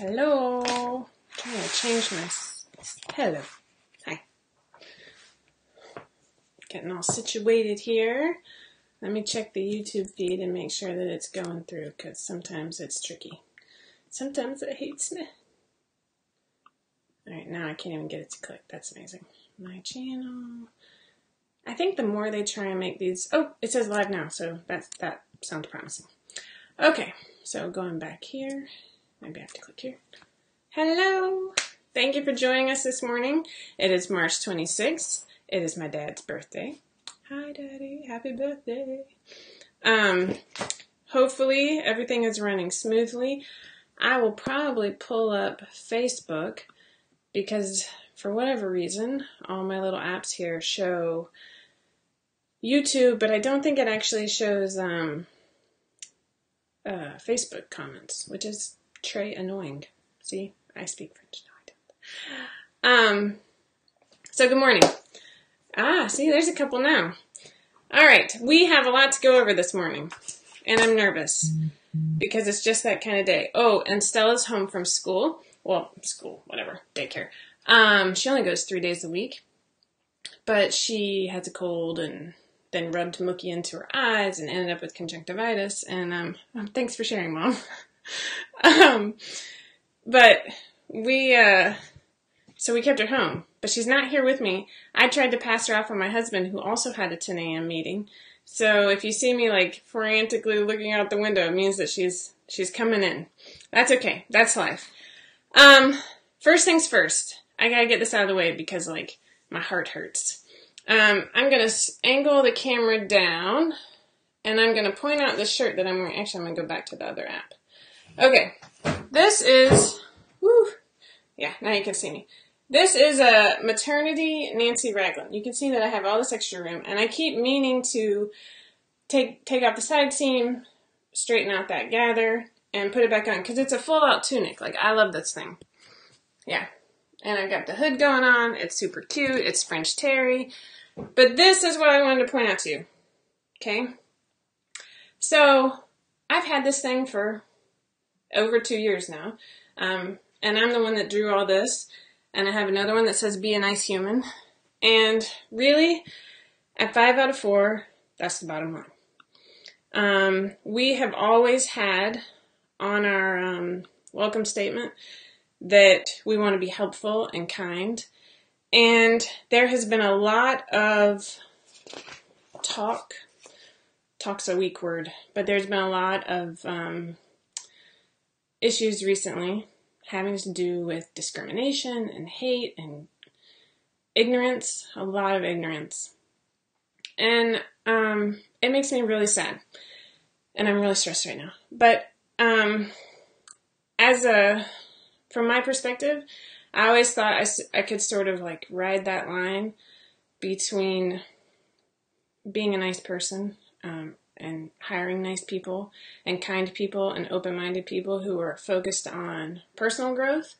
Hello. I'm trying to change my... Hello. Hi. Getting all situated here. Let me check the YouTube feed and make sure that it's going through, because sometimes it's tricky. Sometimes it hates me. Alright, now I can't even get it to click. That's amazing. My channel. I think the more they try and make these... Oh, it says live now, so that sounds promising. Okay, so going back here. Maybe I have to click here. Hello! Thank you for joining us this morning. It is March 26th. It is my dad's birthday. Hi, Daddy. Happy birthday. Hopefully everything is running smoothly. I will probably pull up Facebook because for whatever reason, all my little apps here show YouTube, but I don't think it actually shows Facebook comments, which is très annoying. See, I speak French. No, I don't. So good morning. See, there's a couple now. All right, we have a lot to go over this morning, and I'm nervous because it's just that kind of day. Oh, and Stella's home from school. Well, school, whatever, daycare. She only goes 3 days a week, but she has a cold and then rubbed Mookie into her eyes and ended up with conjunctivitis. And thanks for sharing, Mom. But so we kept her home, but she's not here with me. I tried to pass her off on my husband, who also had a 10 a.m. meeting. So if you see me like frantically looking out the window, it means that she's coming in. That's okay. That's life. First things first. I gotta get this out of the way because like my heart hurts. I'm gonna angle the camera down, and I'm gonna point out the shirt that I'm wearing. Actually, I'm gonna go back to the other app. Okay, this is, yeah, now you can see me. This is a maternity Nancy Raglan. You can see that I have all this extra room, and I keep meaning to take off the side seam, straighten out that gather, and put it back on, because it's a full-out tunic. Like, I love this thing. Yeah, and I've got the hood going on. It's super cute. It's French terry. But this is what I wanted to point out to you, okay? So, I've had this thing for over 2 years now, and I'm the one that drew all this, and I have another one that says be a nice human, and really, at 5 out of 4, that's the bottom line. We have always had on our welcome statement that we want to be helpful and kind, and there has been a lot of talk's a weak word, but there's been a lot of issues recently having to do with discrimination and hate and ignorance, a lot of ignorance. And it makes me really sad. And I'm really stressed right now. But from my perspective, I always thought I could sort of like ride that line between being a nice person and hiring nice people and kind people and open-minded people who are focused on personal growth.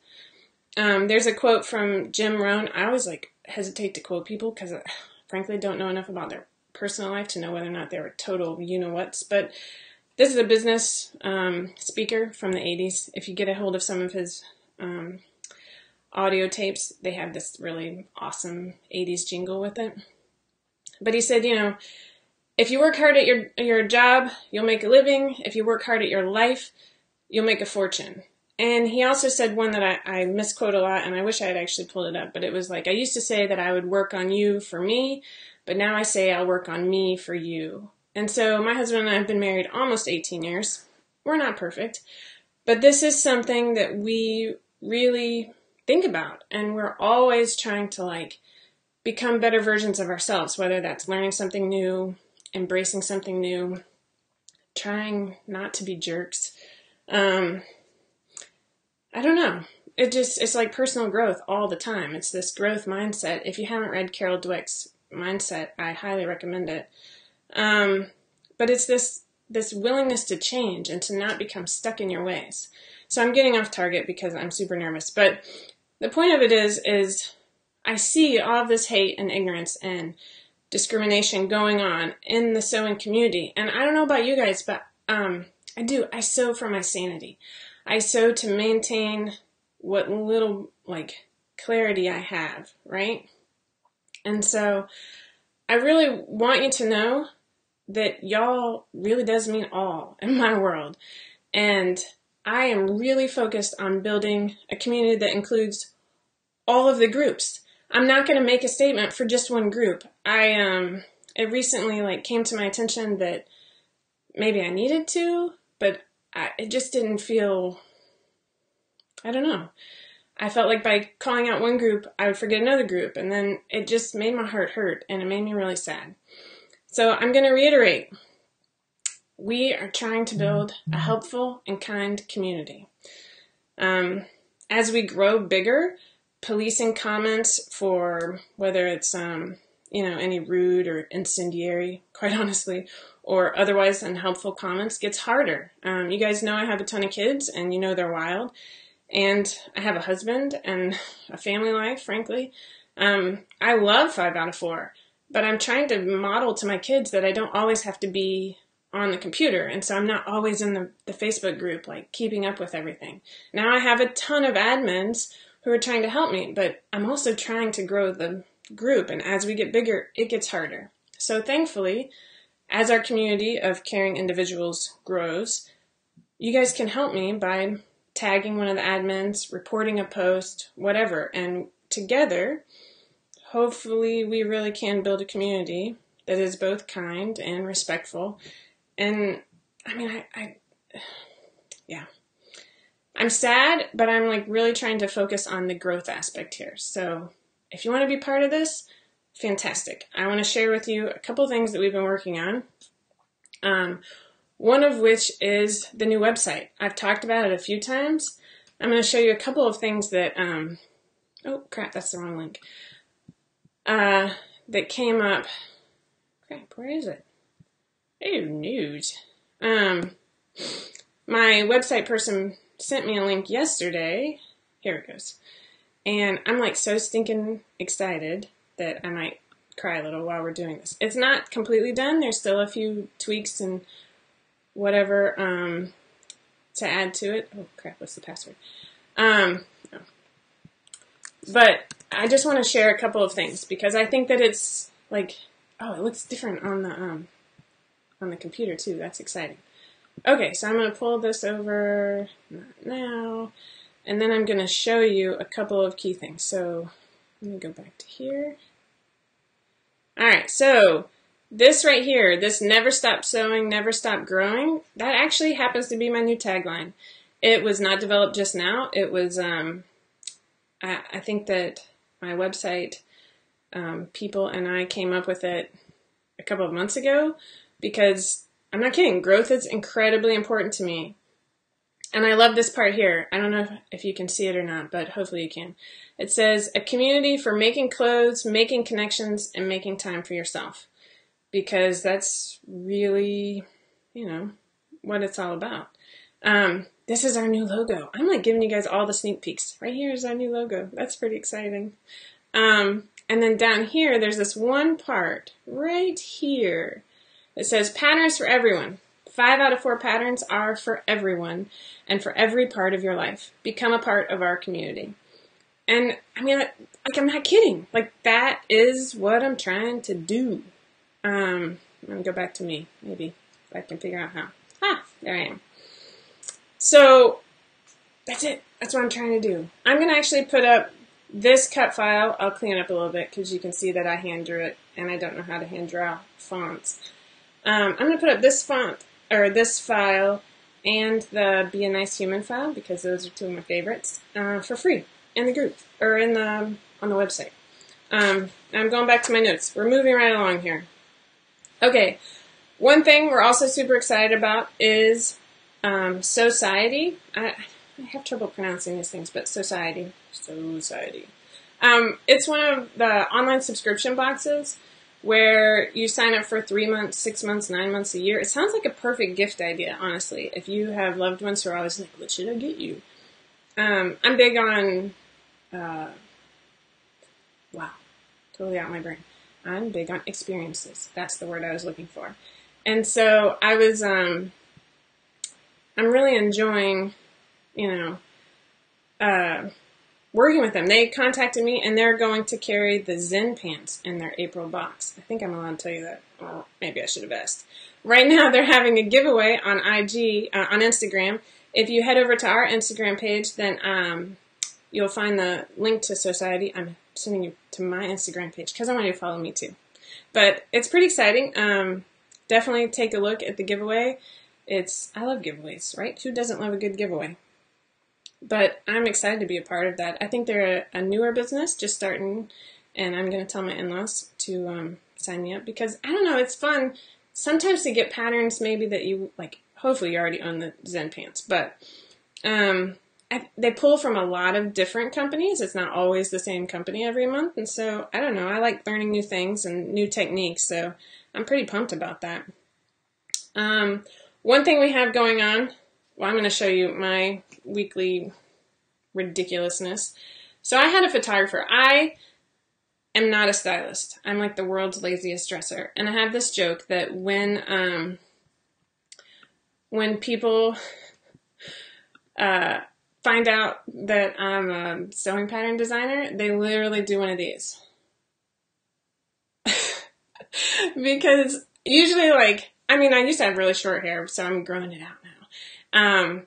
There's a quote from Jim Rohn. I always like hesitate to quote people because I frankly don't know enough about their personal life to know whether or not they were total you-know-whats. But this is a business speaker from the 80s. If you get a hold of some of his audio tapes, they have this really awesome 80s jingle with it. But he said, if you work hard at your job, you'll make a living. If you work hard at your life, you'll make a fortune. And he also said one that I misquote a lot, and I wish I had actually pulled it up, but it was like, I used to say that I would work on you for me, but now I say I'll work on me for you. And so my husband and I have been married almost 18 years. We're not perfect, but this is something that we really think about, and we're always trying to like become better versions of ourselves, whether that's learning something new, embracing something new, trying not to be jerks. I don't know. It's like personal growth all the time. It's this growth mindset. If you haven't read Carol Dweck's Mindset, I highly recommend it. But it's this willingness to change and to not become stuck in your ways. So I'm getting off target because I'm super nervous. But the point of it is I see all of this hate and ignorance and discrimination going on in the sewing community. And I don't know about you guys, but I sew for my sanity. I sew to maintain what little, like, clarity I have, right? And so I really want you to know that y'all really does mean all in my world. And I am really focused on building a community that includes all of the groups. I'm not going to make a statement for just one group. It recently came to my attention that maybe I needed to, but it just didn't feel, I don't know. I felt like by calling out one group, I would forget another group, and then it just made my heart hurt, and it made me really sad. So I'm going to reiterate. We are trying to build a helpful and kind community. As we grow bigger, policing comments for whether it's any rude or incendiary, quite honestly, or otherwise unhelpful comments gets harder. You guys know I have a ton of kids, and you know they're wild. And I have a husband and a family life, frankly. I love 5 out of 4, but I'm trying to model to my kids that I don't always have to be on the computer. And so I'm not always in the Facebook group, keeping up with everything. Now I have a ton of admins who are trying to help me, but I'm also trying to grow the group. And as we get bigger, it gets harder. So thankfully, as our community of caring individuals grows, you guys can help me by tagging one of the admins, reporting a post, whatever. And together, hopefully we really can build a community that is both kind and respectful. And I'm sad, but I'm really trying to focus on the growth aspect here. So if you want to be part of this, fantastic. I want to share with you a couple things that we've been working on. One of which is the new website. I've talked about it a few times. I'm going to show you a couple of things that, oh crap, that's the wrong link, that came up. Crap, where is it? Oh, news. My website person sent me a link yesterday. Here it goes. And I'm so stinking excited that I might cry a little while we're doing this. It's not completely done. There's still a few tweaks and whatever to add to it. Oh crap, what's the password? No. But I just want to share a couple of things because I think that it's it looks different on the computer too. That's exciting. Okay, so I'm going to pull this over, not now, and then I'm going to show you a couple of key things. So let me go back to here. All right, so this right here, this never stop sewing, never stop growing, that actually happens to be my new tagline. It was not developed just now. It was, I think that my website people and I came up with it a couple of months ago because, I'm not kidding, growth is incredibly important to me. And I love this part here. I don't know if you can see it or not, but hopefully you can. It says, a community for making clothes, making connections, and making time for yourself. Because that's really, what it's all about. This is our new logo. I'm giving you guys all the sneak peeks. Right here is our new logo. That's pretty exciting. And then down here, there's this one part right here. It says patterns for everyone. 5 out of 4 patterns are for everyone and for every part of your life. Become a part of our community. And I'm not kidding. That is what I'm trying to do. I'm going to go back to me, maybe, if I can figure out how. There I am. So, that's it. That's what I'm trying to do. I'm going to actually put up this cut file. I'll clean it up a little bit because you can see that I hand drew it, and I don't know how to hand draw fonts. I'm going to put up this font, or this file, and the Be a Nice Human file, because those are 2 of my favorites, for free in the group, or on the website. I'm going back to my notes. We're moving right along here. Okay, one thing we're also super excited about is Society. I have trouble pronouncing these things, but Society. It's one of the online subscription boxes where you sign up for 3 months, 6 months, 9 months, a year. It sounds like a perfect gift idea, honestly, if you have loved ones who are always like, what should I get you? I'm big on, wow, totally out of my brain. I'm big on experiences. That's the word I was looking for. And so I was I'm really enjoying, you know, working with them. They contacted me, and they're going to carry the Zen pants in their April box. I think I'm allowed to tell you that. Well, maybe I should have asked. Right now, they're having a giveaway on on Instagram. If you head over to our Instagram page, then you'll find the link to Society. I'm sending you to my Instagram page because I want you to follow me too. But it's pretty exciting. Definitely take a look at the giveaway. I love giveaways, right? Who doesn't love a good giveaway? But I'm excited to be a part of that. I think they're a newer business, just starting, and I'm going to tell my in-laws to sign me up because, I don't know, it's fun sometimes to get patterns maybe that you, like, hopefully you already own the Zen pants, but they pull from a lot of different companies. It's not always the same company every month, and so, I don't know, I like learning new things and new techniques, so I'm pretty pumped about that. One thing we have going on, well, I'm going to show you my weekly ridiculousness. So I had a photographer. I am not a stylist. I'm like the world's laziest dresser. And I have this joke that when people find out that I'm a sewing pattern designer, they literally do one of these. Because usually, like, I mean, I used to have really short hair, so I'm growing it out now. I'm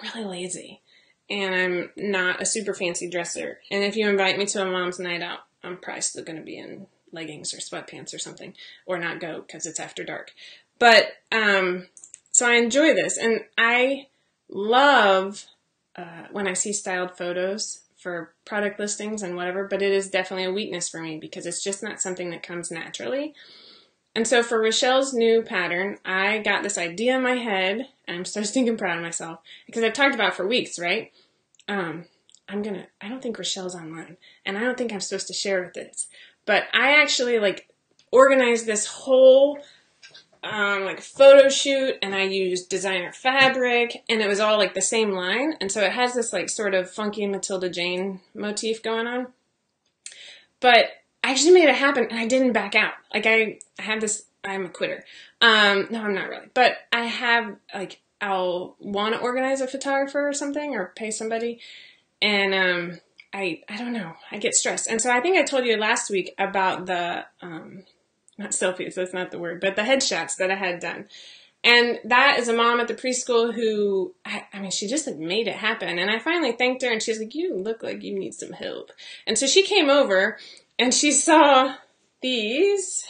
really lazy, and I'm not a super fancy dresser. And if you invite me to a mom's night out, I'm probably still going to be in leggings or sweatpants or something, or not go because it's after dark. But, so I enjoy this, and I love when I see styled photos for product listings and whatever, but it is definitely a weakness for me because it's just not something that comes naturally. And so for Rochelle's new pattern, I got this idea in my head, and I'm so stinking proud of myself, because I've talked about it for weeks, right? I don't think Rochelle's online, and I don't think I'm supposed to share with this, but I actually, like, organized this whole, like, photo shoot, and I used designer fabric, and it was all, like, the same line, and so it has this, like, sort of funky Matilda Jane motif going on, but I actually made it happen, and I didn't back out. Like, I have this, I'm a quitter. No, I'm not really. But I have, like, I'll want to organize a photographer or something, or pay somebody, and I don't know. I get stressed. And so I think I told you last week about the, not selfies, that's not the word, but the headshots that I had done. And that is a mom at the preschool who, I mean, she just, like, made it happen. And I finally thanked her, and she's like, you look like you need some help. And so she came over, and she saw these.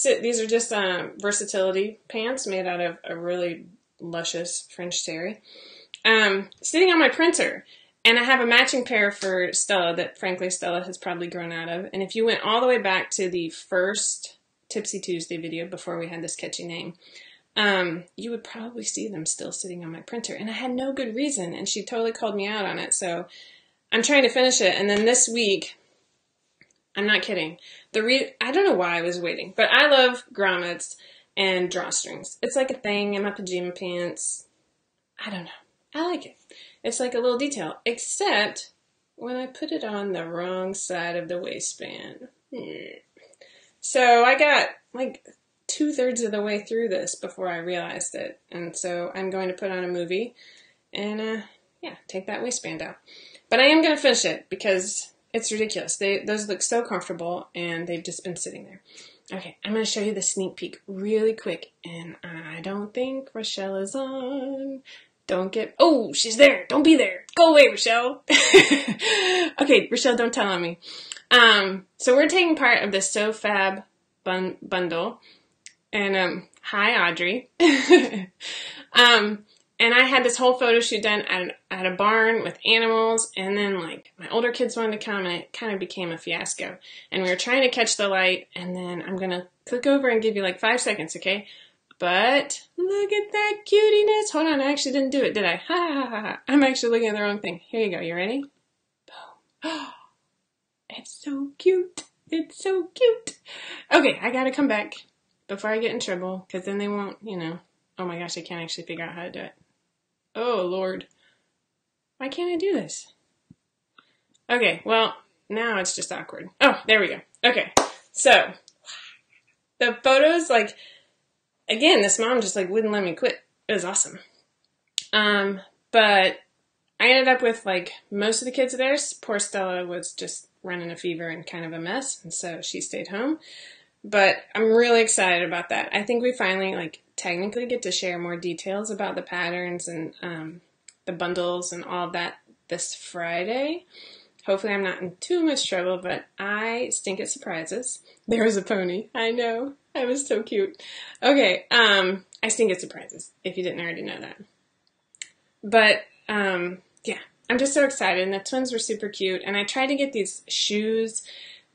These are just versatility pants made out of a really luscious French terry. Sitting on my printer. And I have a matching pair for Stella that, frankly, Stella has probably grown out of. And if you went all the way back to the first Tipsy Tuesday video before we had this catchy name, you would probably see them still sitting on my printer. And I had no good reason, and she totally called me out on it. So I'm trying to finish it. And then this week, I'm not kidding. I don't know why I was waiting, but I love grommets and drawstrings. It's like a thing in my pajama pants. I don't know. I like it. It's like a little detail, except when I put it on the wrong side of the waistband. So I got like 2/3 of the way through this before I realized it. And so I'm going to put on a movie and, yeah, take that waistband out. But I am going to finish it because it's ridiculous. Those look so comfortable, and they've just been sitting there. Okay, I'm going to show you the sneak peek really quick, and I don't think Rochelle is on. Oh, she's there. Don't be there. Go away, Rochelle. Okay, Rochelle, don't tell on me. So we're taking part of the So Fab bundle, and hi, Audrey. And I had this whole photo shoot done at a barn with animals, and then, like, my older kids wanted to come, and it kind of became a fiasco. And we were trying to catch the light, and then I'm going to click over and give you, like, 5 seconds, okay? But look at that cutiness. Hold on, I actually didn't do it, did I? Ha, ha, ha, ha. I'm actually looking at the wrong thing. Here you go. You ready? Boom. It's so cute. It's so cute. Okay, I got to come back before I get in trouble, because then they won't, you know. Oh, my gosh, I can't actually figure out how to do it. Oh, Lord. Why can't I do this? Okay, well, now it's just awkward. Oh, there we go. Okay, so the photos, like, again, this mom just, like, wouldn't let me quit. It was awesome. But I ended up with like most of the kids there. Poor Stella was just running a fever and kind of a mess, and so she stayed home. But I'm really excited about that. I think we finally like technically get to share more details about the patterns and the bundles and all of that this Friday. Hopefully I'm not in too much trouble, but I stink at surprises. There was a pony. I know. I was so cute. Okay, I stink at surprises, if you didn't already know that. But, yeah, I'm just so excited. And the twins were super cute. And I tried to get these shoes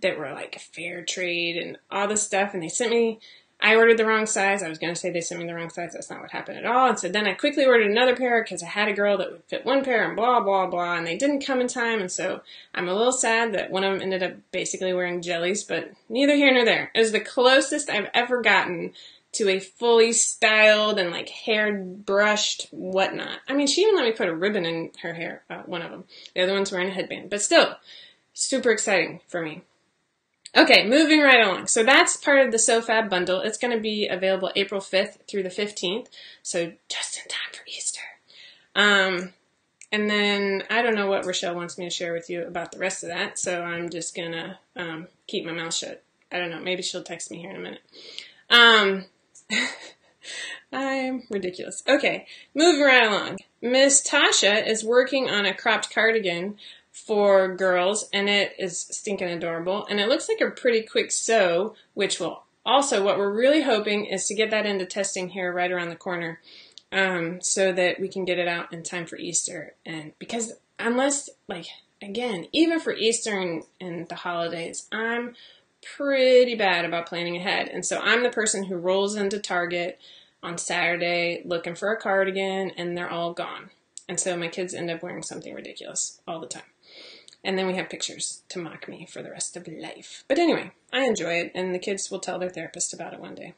that were like fair trade and all this stuff. And they sent me, I ordered the wrong size. I was going to say they sent me the wrong size. That's not what happened at all. And so then I quickly ordered another pair because I had a girl that would fit one pair and blah, blah, blah. And they didn't come in time. And so I'm a little sad that one of them ended up basically wearing jellies, but neither here nor there. It was the closest I've ever gotten to a fully styled and like hair brushed whatnot. I mean, she even let me put a ribbon in her hair, one of them. The other one's wearing a headband. But still, super exciting for me. Okay, moving right along. So that's part of the SoFab bundle. It's going to be available April 5th through the 15th, so just in time for Easter. And then I don't know what Rochelle wants me to share with you about the rest of that, so I'm just going to keep my mouth shut. I don't know. Maybe she'll text me here in a minute. I'm ridiculous. Okay, moving right along. Miss Tasha is working on a cropped cardigan for girls, and it is stinking adorable, and it looks like a pretty quick sew, which will also, what we're really hoping is to get that into testing here right around the corner, so that we can get it out in time for Easter. And because unless, like, again, even for Easter and the holidays, I'm pretty bad about planning ahead, and so I'm the person who rolls into Target on Saturday looking for a cardigan, and they're all gone. And so my kids end up wearing something ridiculous all the time. And then we have pictures to mock me for the rest of life. But anyway, I enjoy it, and the kids will tell their therapist about it one day.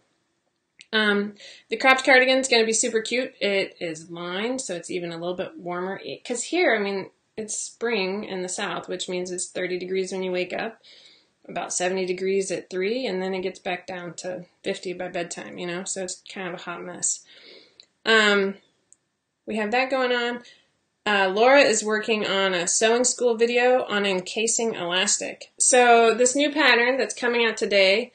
The cropped cardigan is going to be super cute. It is lined, so it's even a little bit warmer. Because here, I mean, it's spring in the south, which means it's 30 degrees when you wake up, about 70 degrees at 3, and then it gets back down to 50 by bedtime, you know? So it's kind of a hot mess. We have that going on. Laura is working on a sewing school video on encasing elastic. So this new pattern that's coming out today,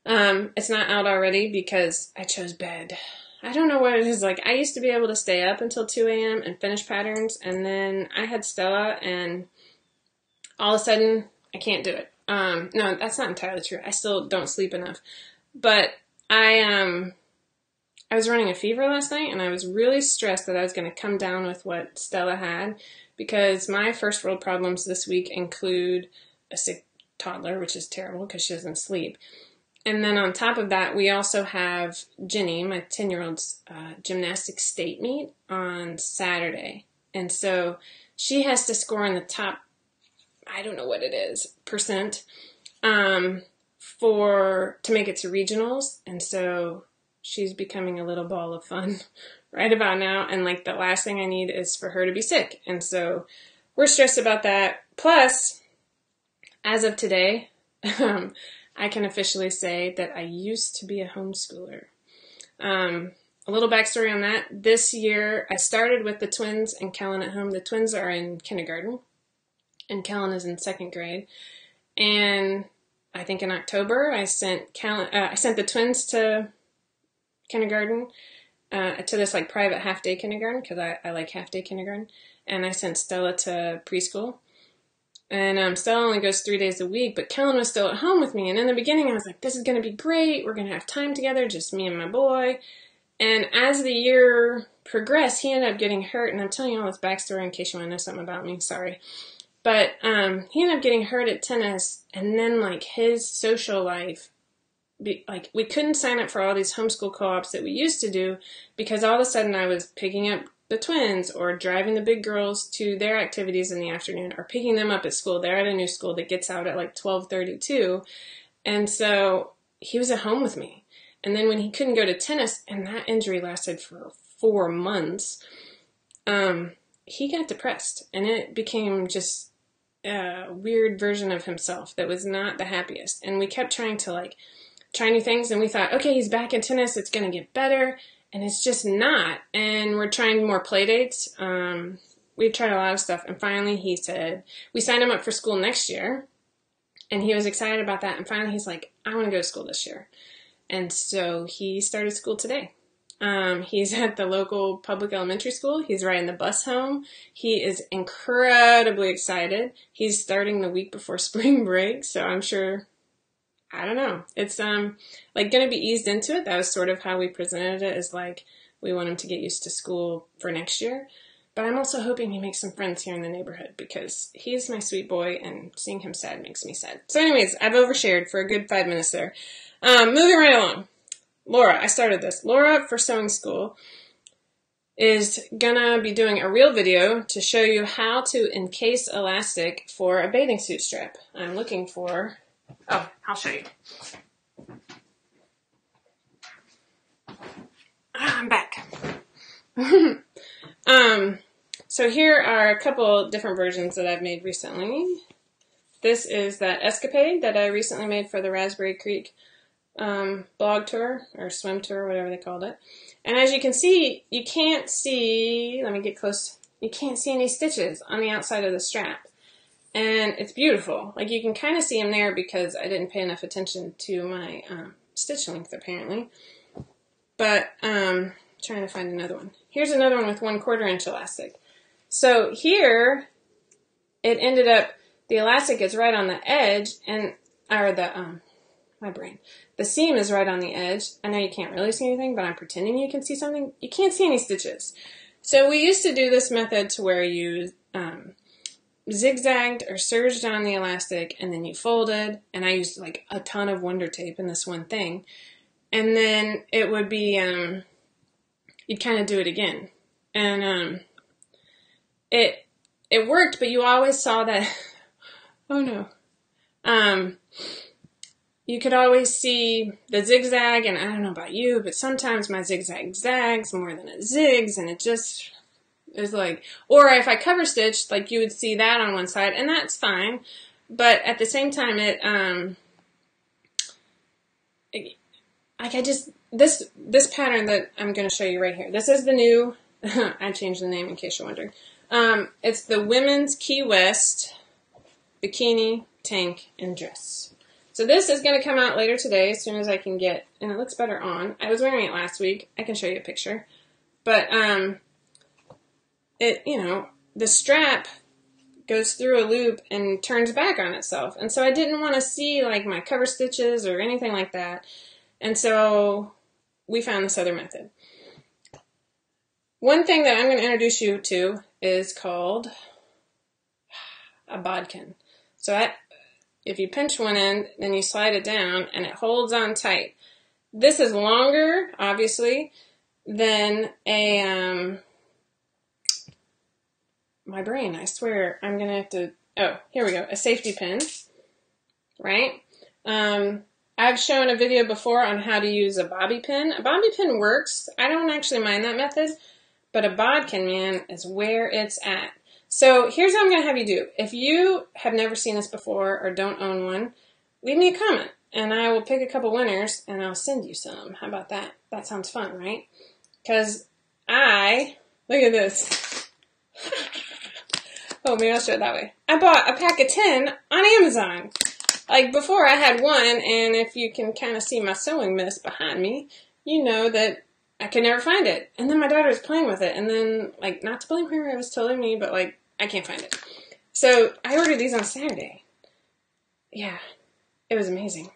it's not out already because I chose bed. I don't know what it is. Like, I used to be able to stay up until 2 a.m. and finish patterns, and then I had Stella, and all of a sudden, I can't do it. No, that's not entirely true. I still don't sleep enough. But I was running a fever last night, and I was really stressed that I was going to come down with what Stella had, because my first world problems this week include a sick toddler, which is terrible because she doesn't sleep. And then on top of that, we also have Ginny, my 10-year-old's gymnastics state meet on Saturday. And so she has to score in the top, I don't know what it is, percent, to make it to regionals. And so she's becoming a little ball of fun right about now. And like the last thing I need is for her to be sick. And so we're stressed about that. Plus, as of today, I can officially say that I used to be a homeschooler. A little backstory on that. This year, I started with the twins and Kellen at home. The twins are in kindergarten, and Kellen is in 2nd grade. And I think in October, I sent the twins to kindergarten, to this like private half-day kindergarten, because I like half-day kindergarten, and I sent Stella to preschool. And Stella only goes 3 days a week, but Kellen was still at home with me. And in the beginning, I was like, this is going to be great. We're going to have time together, just me and my boy. And as the year progressed, he ended up getting hurt. And I'm telling you all this backstory in case you want to know something about me. Sorry. But he ended up getting hurt at tennis. And then, like, his social life, like, we couldn't sign up for all these homeschool co-ops that we used to do, because all of a sudden I was picking up the twins or driving the big girls to their activities in the afternoon, or picking them up at school. They're at a new school that gets out at like 12:32. And so he was at home with me. And then when he couldn't go to tennis, and that injury lasted for 4 months, he got depressed, and it became just a weird version of himself that was not the happiest. And we kept trying to like try new things, and we thought, okay, he's back in tennis, it's going to get better. and it's just not. And we're trying more play dates. We've tried a lot of stuff, and finally he said, we signed him up for school next year, and he was excited about that, and finally he's like, I want to go to school this year. And so he started school today. He's at the local public elementary school. He's riding the bus home. He is incredibly excited. He's starting the week before spring break, so I'm sure, I don't know. It's like going to be eased into it. That was sort of how we presented it, as like we want him to get used to school for next year. But I'm also hoping he makes some friends here in the neighborhood, because he's my sweet boy, and seeing him sad makes me sad. So anyways, I've overshared for a good 5 minutes there. Moving right along. Laura, I started this. Laura for Sewing School is gonna be doing a real video to show you how to encase elastic for a bathing suit strap. I'm looking for, oh, I'll show you. I'm back. So here are a couple different versions that I've made recently. This is that escapade that I recently made for the Raspberry Creek blog tour, or swim tour, whatever they called it. And as you can see, you can't see, let me get close, you can't see any stitches on the outside of the strap. And it's beautiful. Like, you can kind of see them there because I didn't pay enough attention to my stitch length, apparently. But trying to find another one. Here's another one with 1/4 inch elastic. So here, it ended up, the elastic is right on the edge, and, or the, my brain. The seam is right on the edge. I know you can't really see anything, but I'm pretending you can see something. You can't see any stitches. So we used to do this method to where you zigzagged or serged on the elastic, and then you folded, and I used like a ton of Wonder Tape in this one thing. And then it would be, you'd kind of do it again. And it worked, but you always saw that, oh no. You could always see the zigzag, and I don't know about you, but sometimes my zigzag zags more than it zigs, and it just is like, or if I cover stitched, like you would see that on one side, and that's fine, but at the same time, this pattern that I'm going to show you right here, this is the new, I changed the name in case you're wondering, it's the Women's Key West Bikini, Tank, and Dress. So this is going to come out later today as soon as I can get, and it looks better on. I was wearing it last week. I can show you a picture. But, the strap goes through a loop and turns back on itself. And so I didn't want to see, like, my cover stitches or anything like that. And so we found this other method. One thing that I'm going to introduce you to is called a bodkin. So if you pinch one end, then you slide it down, and it holds on tight. This is longer, obviously, than a, my brain, I swear, I'm going to have to, oh, here we go, a safety pin, right? I've shown a video before on how to use a bobby pin. A bobby pin works. I don't actually mind that method, but a bodkin, man, is where it's at. So here's what I'm going to have you do. If you have never seen this before or don't own one, leave me a comment, and I will pick a couple winners, and I'll send you some. How about that? That sounds fun, right? Because look at this. Oh, maybe I'll show it that way. I bought a pack of 10 on Amazon. Like, before I had one, and if you can kind of see my sewing mess behind me, you know that I could never find it. And then my daughter was playing with it, and then, like, not to blame her, it was totally me, but, like, I can't find it. So I ordered these on Saturday. Yeah, it was amazing.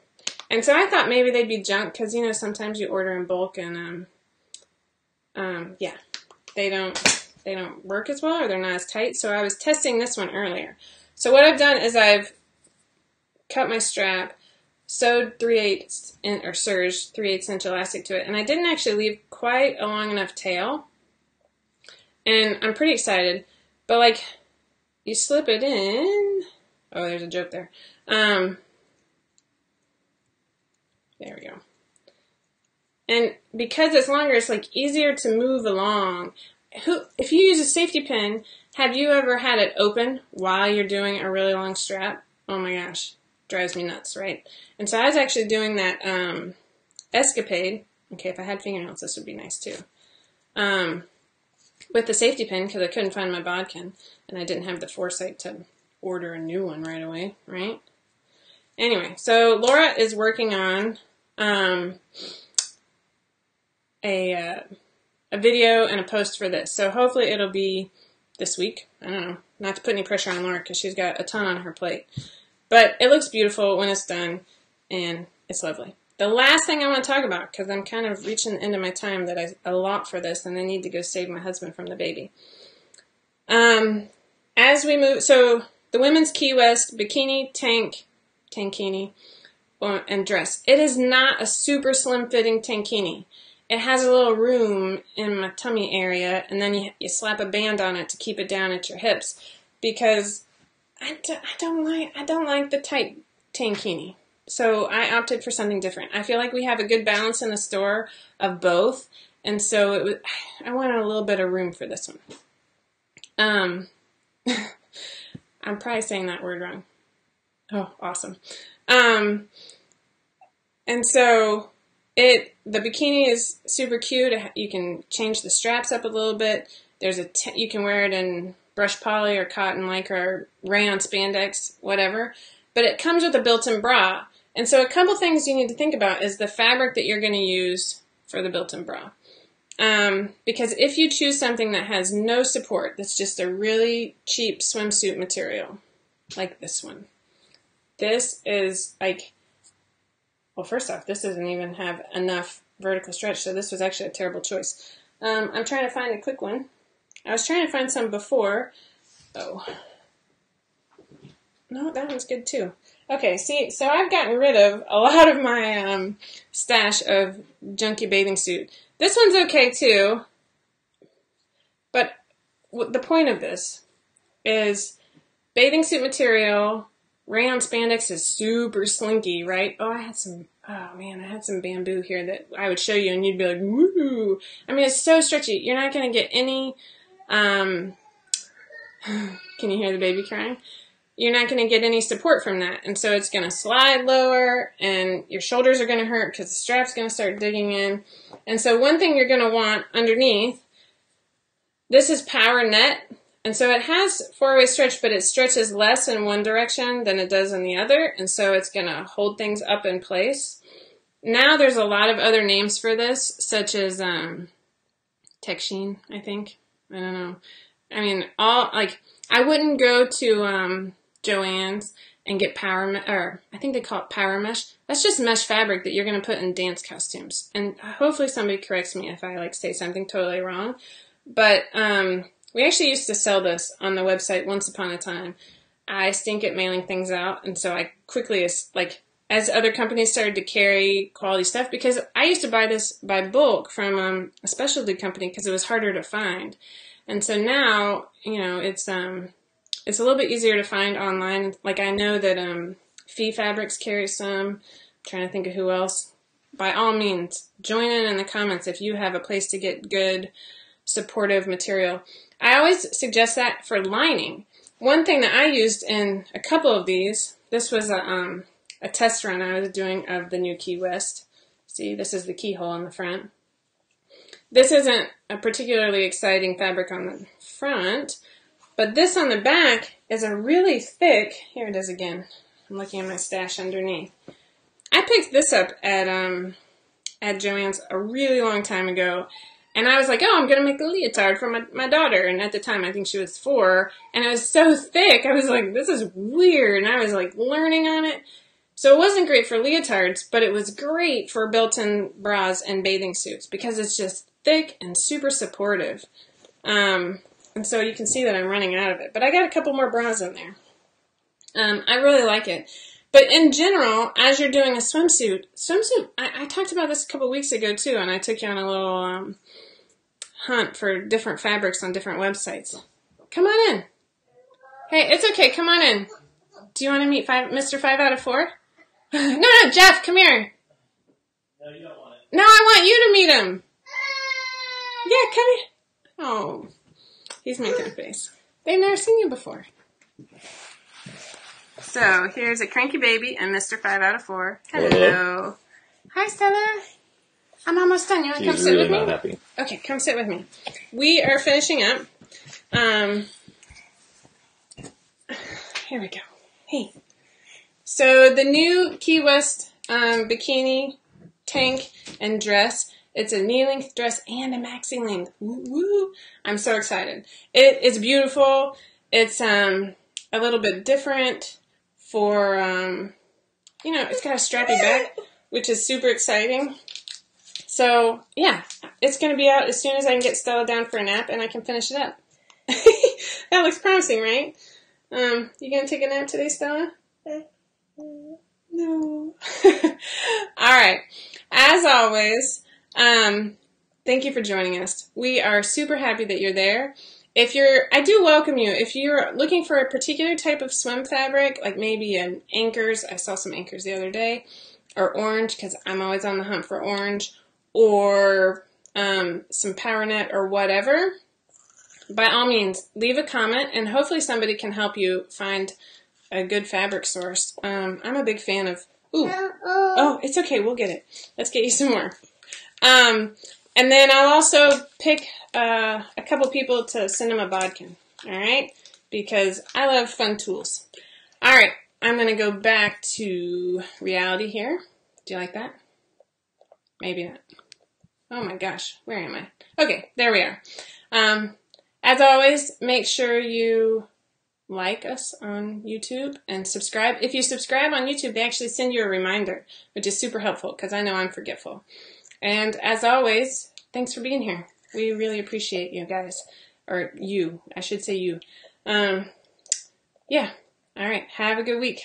And so I thought maybe they'd be junk, because, you know, sometimes you order in bulk, and, yeah, they don't work as well, or they're not as tight. So I was testing this one earlier. So what I've done is I've cut my strap, sewed 3/8 or serged 3/8 inch elastic to it, and I didn't actually leave quite a long enough tail. And I'm pretty excited, but like, you slip it in. Oh, there's a joke there. There we go. And because it's longer, it's like easier to move along. If you use a safety pin, have you ever had it open while you're doing a really long strap? Oh my gosh, drives me nuts, right? And so I was actually doing that escapade Okay, if I had fingernails, this would be nice too. With the safety pin, because I couldn't find my bodkin, and I didn't have the foresight to order a new one right away, right? Anyway, so Laura is working on a video and a post for this. So hopefully it'll be this week. I don't know. Not to put any pressure on Laura because she's got a ton on her plate. But it looks beautiful when it's done, and it's lovely. The last thing I want to talk about, because I'm kind of reaching the end of my time that I allot for this, and I need to go save my husband from the baby. As we move, so the women's Key West bikini, tankini, and dress. It is not a super slim fitting tankini. It has a little room in my tummy area, and then you slap a band on it to keep it down at your hips, because I don't like the tight tankini. So I opted for something different. I feel like we have a good balance in the store of both, and so I wanted a little bit of room for this one. I'm probably saying that word wrong. Oh, awesome. And so the bikini is super cute. You can change the straps up a little bit. You can wear it in brush poly or cotton lycra or rayon spandex, whatever. But it comes with a built-in bra. And so a couple things you need to think about is the fabric that you're going to use for the built-in bra. Because if you choose something that has no support, that's just a really cheap swimsuit material, like this one. This is like, well, first off, this doesn't even have enough vertical stretch, so this was actually a terrible choice. I'm trying to find a quick one. I was trying to find some before. Oh. No, that one's good too. Okay, see, so I've gotten rid of a lot of my stash of junky bathing suit. This one's okay too, but the point of this is bathing suit material, rayon spandex is super slinky, right? Oh, I had some bamboo here that I would show you and you'd be like, woo! I mean, it's so stretchy. You're not going to get any, can you hear the baby crying? You're not going to get any support from that. And so it's going to slide lower and your shoulders are going to hurt because the strap's going to start digging in. And so one thing you're going to want underneath, this is Power Net. And so it has four-way stretch, but it stretches less in one direction than it does in the other. And so it's going to hold things up in place. Now there's a lot of other names for this, such as Texsheen, I think. I don't know. I mean, I wouldn't go to Joann's and get I think they call it Power Mesh. That's just mesh fabric that you're going to put in dance costumes. And hopefully somebody corrects me if I say something totally wrong. But we actually used to sell this on the website once upon a time. I stink at mailing things out, and so I quickly, as other companies started to carry quality stuff, because I used to buy this by bulk from a specialty company because it was harder to find. And so now, it's a little bit easier to find online. Like, I know that Fee Fabrics carries some. I'm trying to think of who else. By all means, join in the comments if you have a place to get good, supportive material. I always suggest that for lining. One thing that I used in a couple of these, this was a test run I was doing of the new Key West. See, this is the keyhole on the front. This isn't a particularly exciting fabric on the front, but this on the back is a really thick, here it is again. I'm looking at my stash underneath. I picked this up at Joann's a really long time ago. And I was like, oh, I'm going to make a leotard for my daughter. And at the time, I think she was 4. And it was so thick. I was like, this is weird. And I was learning on it. So it wasn't great for leotards, but it was great for built-in bras and bathing suits because it's just thick and super supportive. And so you can see that I'm running out of it. But I got a couple more bras in there. I really like it. But in general, as you're doing a swimsuit, I talked about this a couple weeks ago too, and I took you on a little hunt for different fabrics on different websites. Come on in. Hey, it's okay. Come on in. Do you want to meet Mr. 5 out of 4? No, Jeff, come here. No, you don't want it. No, I want you to meet him. Yeah, come here. Oh, he's making a face. They've never seen you before. So, here's a cranky baby and Mr. 5 out of 4. Hello. Hi, Stella. I'm almost done. You want to come She's sit really with me? not happy. Okay, come sit with me. We are finishing up. Here we go. Hey. So the new Key West bikini, tank, and dress. It's a knee-length dress and a maxi length. Woo woo! I'm so excited. It is beautiful. It's a little bit different for it's got a strappy back, which is super exciting. So yeah, it's gonna be out as soon as I can get Stella down for a nap and I can finish it up. That looks promising, right? You gonna take a nap today, Stella? No. Alright. As always, thank you for joining us. We are super happy that you're there. I do welcome you. If you're looking for a particular type of swim fabric, like maybe an anchors, I saw some anchors the other day, or orange, because I'm always on the hunt for orange, or some power net or whatever, by all means, leave a comment and hopefully somebody can help you find a good fabric source. I'm a big fan of, oh, it's okay, we'll get it. Let's get you some more. And then I'll also pick a couple people to send them a bodkin, alright? Because I love fun tools. Alright, I'm going to go back to reality here. Do you like that? Maybe not. Oh my gosh, where am I? Okay, there we are. As always, make sure you like us on YouTube and subscribe. If you subscribe on YouTube, they actually send you a reminder, which is super helpful because I know I'm forgetful. And as always, thanks for being here. We really appreciate you guys. Or you, I should say you. Yeah, all right, have a good week.